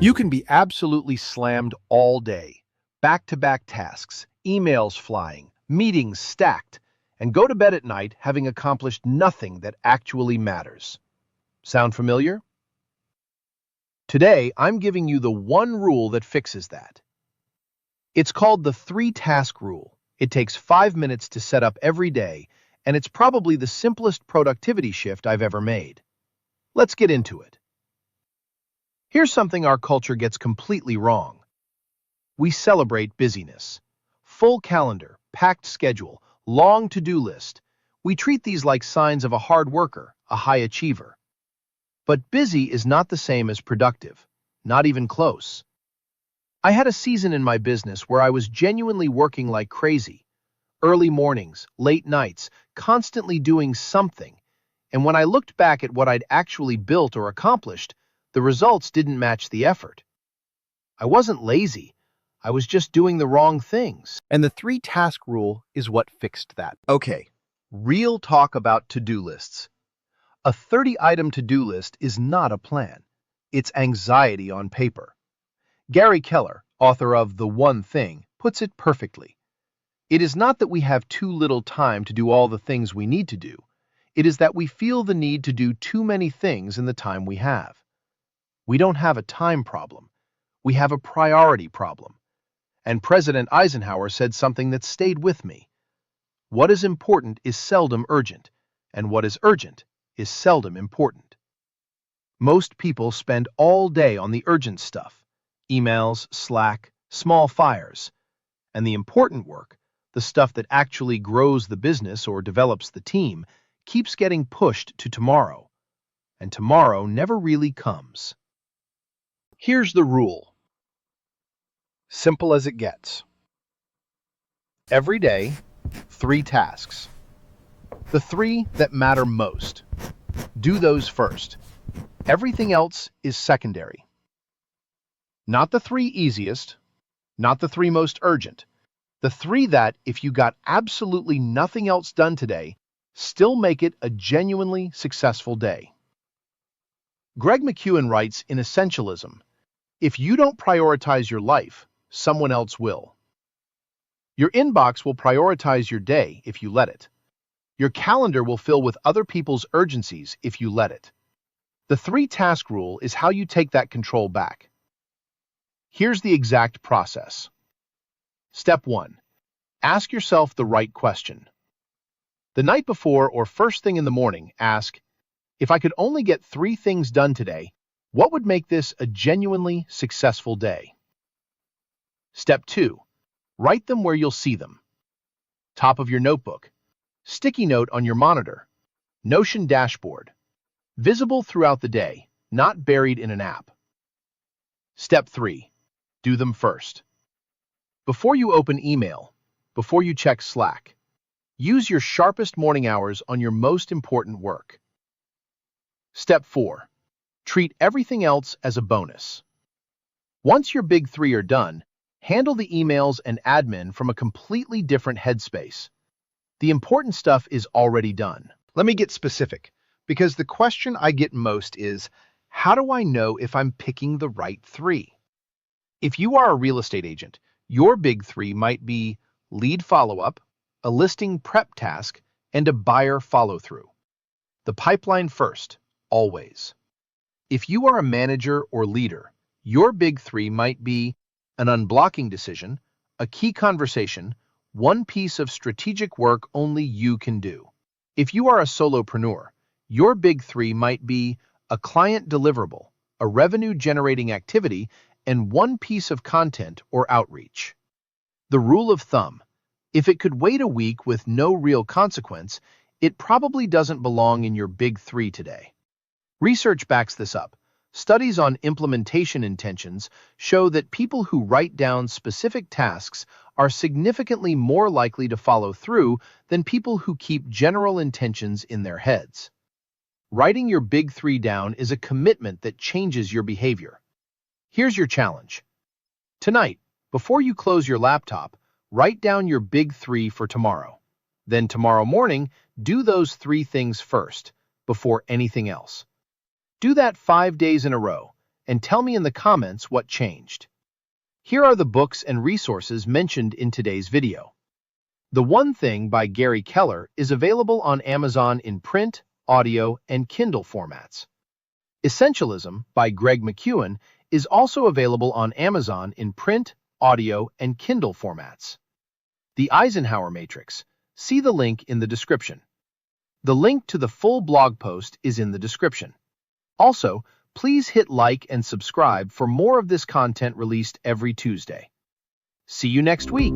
You can be absolutely slammed all day. Back-to-back tasks, emails flying, meetings stacked, and go to bed at night having accomplished nothing that actually matters. Sound familiar? Today, I'm giving you the one rule that fixes that. It's called the three-task rule. It takes 5 minutes to set up every day, and it's probably the simplest productivity shift I've ever made. Let's get into it. Here's something our culture gets completely wrong. We celebrate busyness. Full calendar, packed schedule, long to-do list. We treat these like signs of a hard worker, a high achiever. But busy is not the same as productive, not even close. I had a season in my business where I was genuinely working like crazy. Early mornings, late nights, constantly doing something. And when I looked back at what I'd actually built or accomplished, the results didn't match the effort. I wasn't lazy. I was just doing the wrong things. And the three-task rule is what fixed that. Okay, real talk about to-do lists. A 30-item to-do list is not a plan. It's anxiety on paper. Gary Keller, author of The One Thing, puts it perfectly. It is not that we have too little time to do all the things we need to do. It is that we feel the need to do too many things in the time we have. We don't have a time problem. We have a priority problem. And President Eisenhower said something that stayed with me. What is important is seldom urgent, and what is urgent is seldom important. Most people spend all day on the urgent stuff, emails, Slack, small fires, and the important work, the stuff that actually grows the business or develops the team, keeps getting pushed to tomorrow, and tomorrow never really comes. Here's the rule. Simple as it gets. Every day, 3 tasks. The 3 that matter most. Do those first. Everything else is secondary. Not the 3 easiest, not the 3 most urgent. The 3 that, if you got absolutely nothing else done today, still make it a genuinely successful day. Greg McKeown writes in Essentialism, "If you don't prioritize your life, someone else will." Your inbox will prioritize your day if you let it. Your calendar will fill with other people's urgencies if you let it. The 3-task rule is how you take that control back. Here's the exact process. Step 1. Ask yourself the right question. The night before or first thing in the morning, ask, if I could only get 3 things done today, what would make this a genuinely successful day? Step 2. Write them where you'll see them. Top of your notebook, sticky note on your monitor, Notion dashboard. Visible throughout the day, not buried in an app. Step 3. Do them first. Before you open email, before you check Slack, use your sharpest morning hours on your most important work. Step 4. Treat everything else as a bonus. Once your big 3 are done, handle the emails and admin from a completely different headspace. The important stuff is already done. Let me get specific, because the question I get most is, how do I know if I'm picking the right 3? If you are a real estate agent, your big 3 might be lead follow-up, a listing prep task, and a buyer follow-through. The pipeline first, always. If you are a manager or leader, your big 3 might be an unblocking decision, a key conversation, one piece of strategic work only you can do. If you are a solopreneur, your big 3 might be a client deliverable, a revenue-generating activity, and one piece of content or outreach. The rule of thumb: if it could wait a week with no real consequence, it probably doesn't belong in your big 3 today. Research backs this up. Studies on implementation intentions show that people who write down specific tasks are significantly more likely to follow through than people who keep general intentions in their heads. Writing your big 3 down is a commitment that changes your behavior. Here's your challenge. Tonight, before you close your laptop, write down your big 3 for tomorrow. Then tomorrow morning, do those 3 things first, before anything else. Do that 5 days in a row, and tell me in the comments what changed. Here are the books and resources mentioned in today's video. The One Thing by Gary Keller is available on Amazon in print, audio, and Kindle formats. Essentialism by Greg McKeown is also available on Amazon in print, audio, and Kindle formats. The Eisenhower Matrix. See the link in the description. The link to the full blog post is in the description. Also, please hit like and subscribe for more of this content released every Tuesday. See you next week.